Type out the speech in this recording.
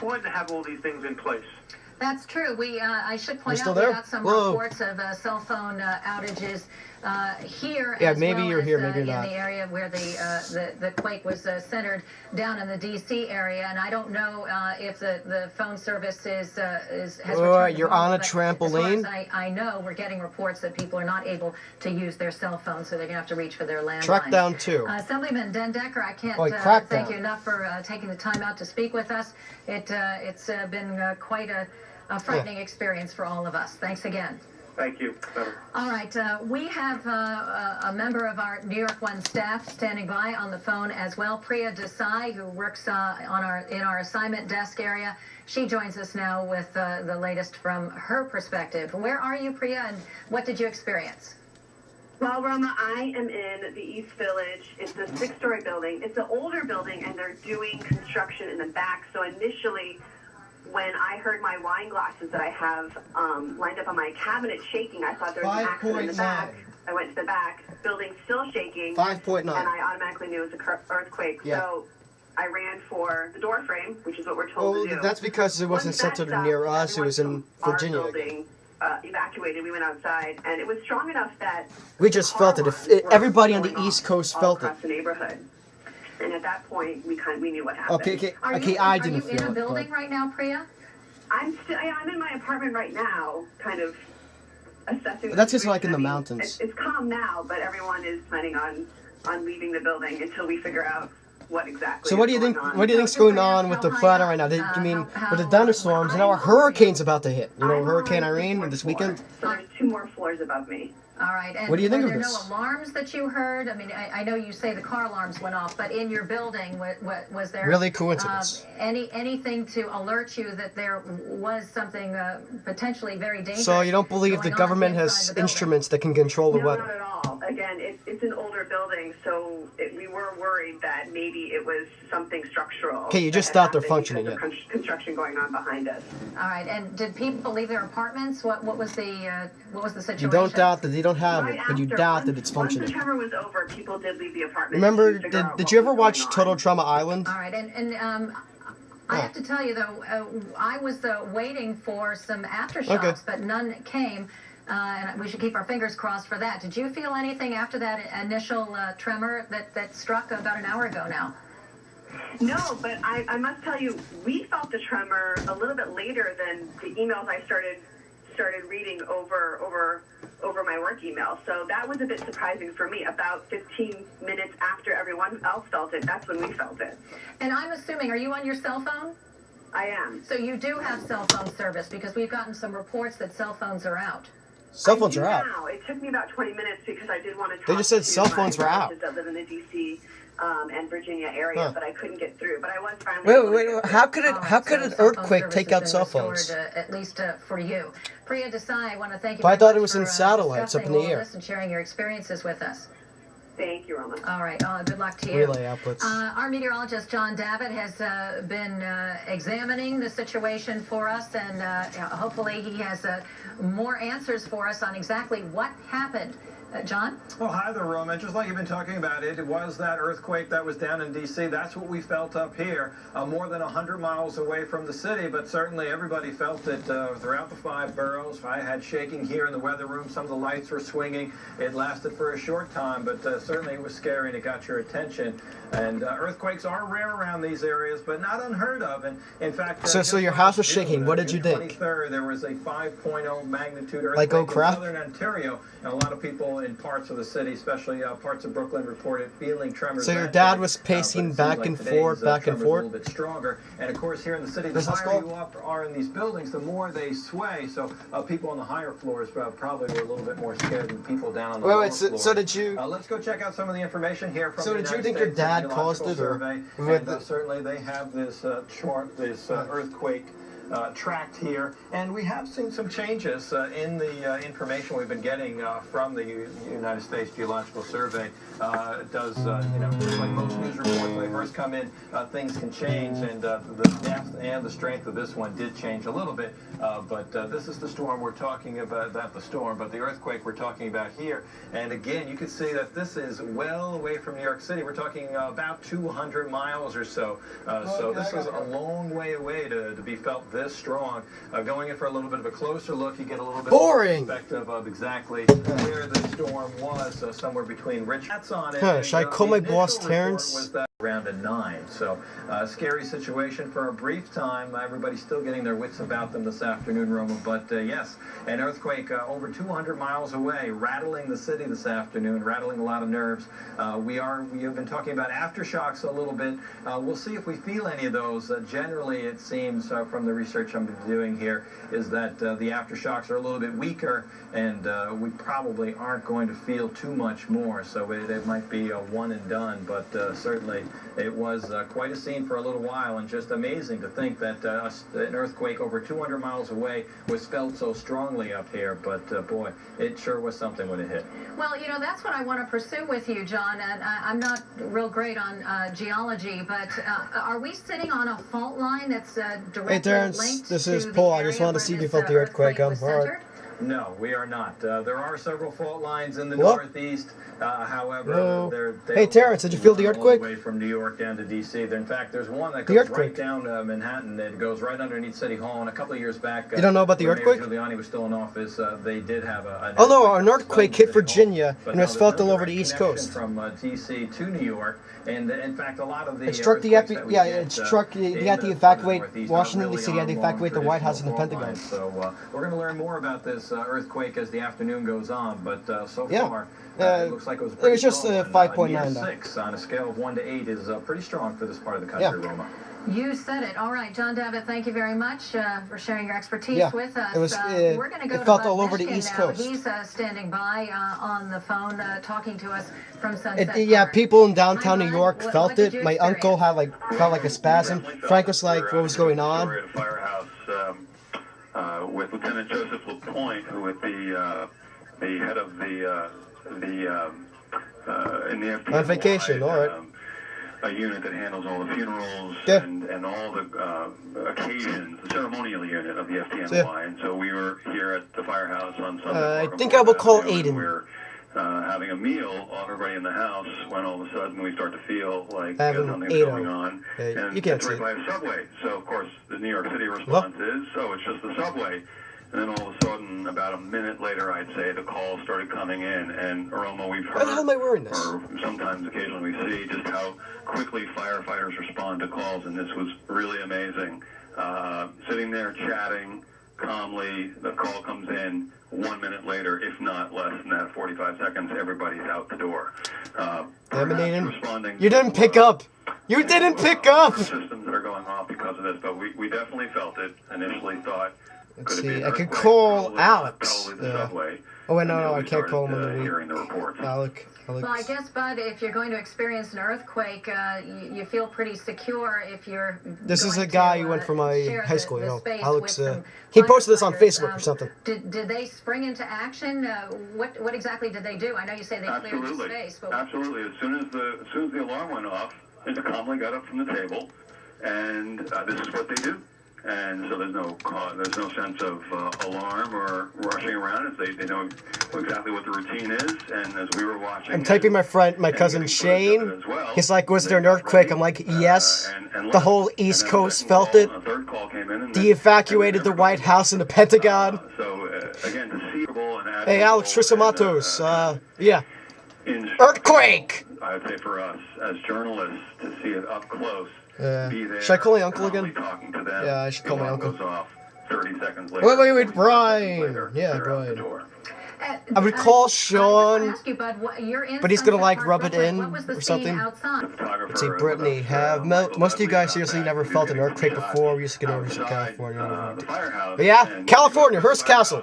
important to have all these things in place. That's true. I should point out we got some reports of cell phone outages here. Yeah, as maybe well you're as, here, maybe you're in not. the area where the quake was centered down in the D.C. area, and I don't know if the phone service has returned. You're on a trampoline. As far as I know, we're getting reports that people are not able to use their cell phones, so they're going to have to reach for their landline. Track down 2. Assemblyman Den Decker, I can't thank you enough for taking the time out to speak with us. It's been quite a frightening experience for all of us. Thanks again. Thank you. All right, we have a member of our New York One staff standing by on the phone as well, Priya Desai, who works in our assignment desk area. She joins us now with the latest from her perspective. Where are you, Priya, and what did you experience? Well, Roma, I am in the East Village. It's a 6-story building. It's an older building, and they're doing construction in the back. So initially, when I heard my wine glasses that I have lined up on my cabinet shaking, I thought there was an accident in the back. I went to the back, building still shaking. 5.9. And I automatically knew it was an earthquake. Yeah. So I ran for the door frame, which is what we're told to do. That's because it wasn't centered near us. It was in Virginia. Our building evacuated. We went outside, and it was strong enough that we just felt it. Everybody on the East Coast felt it. Across the neighborhood. And at that point, we knew what happened. Okay, I didn't feel it. Are you in a building right now, Priya? I'm in my apartment right now, kind of assessing. That's just like in the mountains. It's calm now, but everyone is planning on leaving the building until we figure out what exactly. So what do you think? What do you think's going on with the planet right now? I mean, with the thunderstorms, and now a hurricane's about to hit. You know, Hurricane Irene this weekend. So there's 2 more floors above me. All right. And what do you think of this? Were there no alarms that you heard? I mean, I know you say the car alarms went off, but in your building, was there really coincidence? Anything to alert you that there was something potentially very dangerous? So you don't believe the government has instruments that can control the weather? No, not at all. Again, it's an older building, so we were worried that maybe it was something structural. Okay, you just thought they're functioning yet. Construction going on behind us. All right. And did people leave their apartments? What was the situation? You don't doubt that they don't have it, but you doubt that it's functioning. Once the tremor was over, people did leave the apartment. Remember, did you ever watch Total Drama Island? All right, and I have to tell you though, I was waiting for some aftershocks, but none came. And we should keep our fingers crossed for that. Did you feel anything after that initial tremor that struck about an hour ago now? No, but I must tell you, we felt the tremor a little bit later than the emails I started reading over my work email. So that was a bit surprising for me. About 15 minutes after everyone else felt it, that's when we felt it. And I'm assuming, are you on your cell phone? I am. So you do have cell phone service, because we've gotten some reports that cell phones are out. Cell phones are out. Now. It took me about 20 minutes because I did want to talk They just said cell phones were out. that live in the D.C. And Virginia area, but I couldn't get through. But I was finally. Wait. How could an earthquake take out cell phones? At least for you, Priya Desai, I want to thank you. But I thought it was in satellites up in the air. And sharing your experiences with us. Thank you, Roma. All right. Good luck to you. Relay outputs. Our meteorologist, John Davitt, has been examining the situation for us, and hopefully he has more answers for us on exactly what happened. John? Well, hi there, Roma. Just like you've been talking about, it was that earthquake that was down in D.C. That's what we felt up here, more than 100 miles away from the city, but certainly everybody felt it throughout the 5 boroughs. I had shaking here in the weather room. Some of the lights were swinging. It lasted for a short time, but certainly it was scary and it got your attention. And earthquakes are rare around these areas, but not unheard of. And in fact, so your house was shaking. What did you think? 23rd, there was a 5.0 magnitude earthquake like, oh, crap? in southern Ontario, and a lot of people in parts of the city, especially parts of Brooklyn, reported feeling tremors. So your dad was pacing back and forth, back and forth? A little bit stronger. And of course, here in the city, the higher you up are in these buildings, the more they sway. So people on the higher floors probably were a little bit more scared than people down on the lower floors. So did you... let's go check out some of the information here from the United United States States your dad caused it? Survey. And certainly they have this chart, this earthquake tracked here, and we have seen some changes in the information we've been getting from the United States Geological Survey. It does, just like most news reports, when they first come in, things can change, and the depth and the strength of this one did change a little bit, but this is the storm we're talking about, not the storm, but the earthquake we're talking about here. And again, you can see that this is well away from New York City. We're talking about 200 miles or so. So this is a long way away to be felt this strong. Going in for a little bit of a closer look, you get a little bit Boring. of perspective of exactly where the storm was, somewhere between Rich. That's on it. Should I call my boss Terrence? Was that around a 9. So scary situation for a brief time. Everybody's still getting their wits about them this afternoon, Roma. But yes, an earthquake over 200 miles away, rattling the city this afternoon, rattling a lot of nerves. We have been talking about aftershocks a little bit. We'll see if we feel any of those. Generally, it seems from the research I'm doing here is that the aftershocks are a little bit weaker, and we probably aren't going to feel too much more. So it might be a one and done, but certainly it was quite a scene for a little while, and just amazing to think that an earthquake over 200 miles away was felt so strongly up here. But boy, it sure was something when it hit. Well, that's what I want to pursue with you, John. And I'm not real great on geology, but are we sitting on a fault line that's directly Hey, Terrence, linked this to is the Paul. I area just wanted to where see if you this, felt the earthquake. was All right. centered? No, we are not. There are several fault lines in the What? northeast. However, Hello. they Hey, Terrence, did you feel the run all earthquake? way from New York down to D.C. In fact, there's one that The goes earthquake. right down Manhattan. It goes right underneath City Hall. And a couple of years back, You don't know about the when Mayor earthquake? Giuliani was still in office, they did have an Oh no, earthquake an earthquake hit City Hall. Virginia But and it was no, felt there's all no over the direct East connection Coast. from D.C. to New York. And in fact, a lot of the It struck the earthquakes that we get, it struck. You in had to the evacuate Northeast Washington aren't D.C. really You had to on long evacuate the White House and the traditional Pentagon. fault lines. So we're going to learn more about this earthquake as the afternoon goes on. But so Yeah. far, Uh, it looks like it was. it was just, a 5.9 though. 6 on a scale of 1 to 8 is pretty strong for this part of the country, Yeah. Roma. You said it. All right, John Davitt, thank you very much for sharing your expertise Yeah, with us. it was, We're going to go it to felt Bud all over the Mishkin East now. Coast. He's standing by on the phone talking to us from Sunset Yeah, Park. people in downtown Hi, New Bud. York What felt did it. you My uncle experience? had felt like a spasm. Frank was like, "What was going on?" At the firehouse with Lieutenant Joseph LaPointe, who was the head of in the FDNY, On vacation, all right. A unit that handles all the funerals Yeah. and all the occasions, the ceremonial unit of the FDNY. Yeah. And so we were here at the firehouse on Sunday. I Park think on I will call Avenue, and Aiden. We were having a meal, everybody in the house, when all of a sudden we start to feel like Having something's Aiden. going on. And you can't it's see right it. by a subway. So, of course, the New York City response is, so it's just the subway. And then all of a sudden, about a minute later, I'd say, the calls started coming in. And, Aroma, we've heard, Why the hell am I wearing this? or sometimes occasionally we see just how quickly firefighters respond to calls. And this was really amazing. Sitting there chatting calmly, the call comes in. 1 minute later, if not less than that, 45 seconds, everybody's out the door. Aiden, you didn't pick up. You didn't pick up. Systems that are going off because of this, but we definitely felt it. Initially thought, Let's could it be see. an I could earthquake? call Probably- Alex. Probably the subway. Oh wait, no, until I we can't call him started, on the hearing the reports. Alex. Well, I guess, Bud, if you're going to experience an earthquake, you feel pretty secure if you're. This is going a guy to, who went from my share high school, the you know. space Alex, with some he posted this on firefighters. Facebook or something. Did they spring into action? What exactly did they do? I know you say they cleared the Absolutely. space, but Absolutely. As soon as the alarm went off, they calmly got up from the table, and this is what they do. And so there's no sense of alarm or rushing around. They know exactly what the routine is. And as we were watching, I'm typing my cousin Shane. He's like, "Was there an earthquake?" I'm like, "Yes." The whole East Coast felt it. A third call came in, and They evacuated the White House and the Pentagon. So again, to see and Hey, Alex Trisamatos. Yeah. Earthquake! I'd say for us as journalists to see it up close. Be there, should I call my uncle again? Talking to them, Yeah, I should call my uncle. Goes off 30 seconds later. Wait, Brian. Yeah, Brian. I would call Sean, but he's gonna like rub it in or something. Let's see, Brittany, most of you guys seriously never felt an earthquake before? We used to get over to California. But yeah, California, Hearst Castle.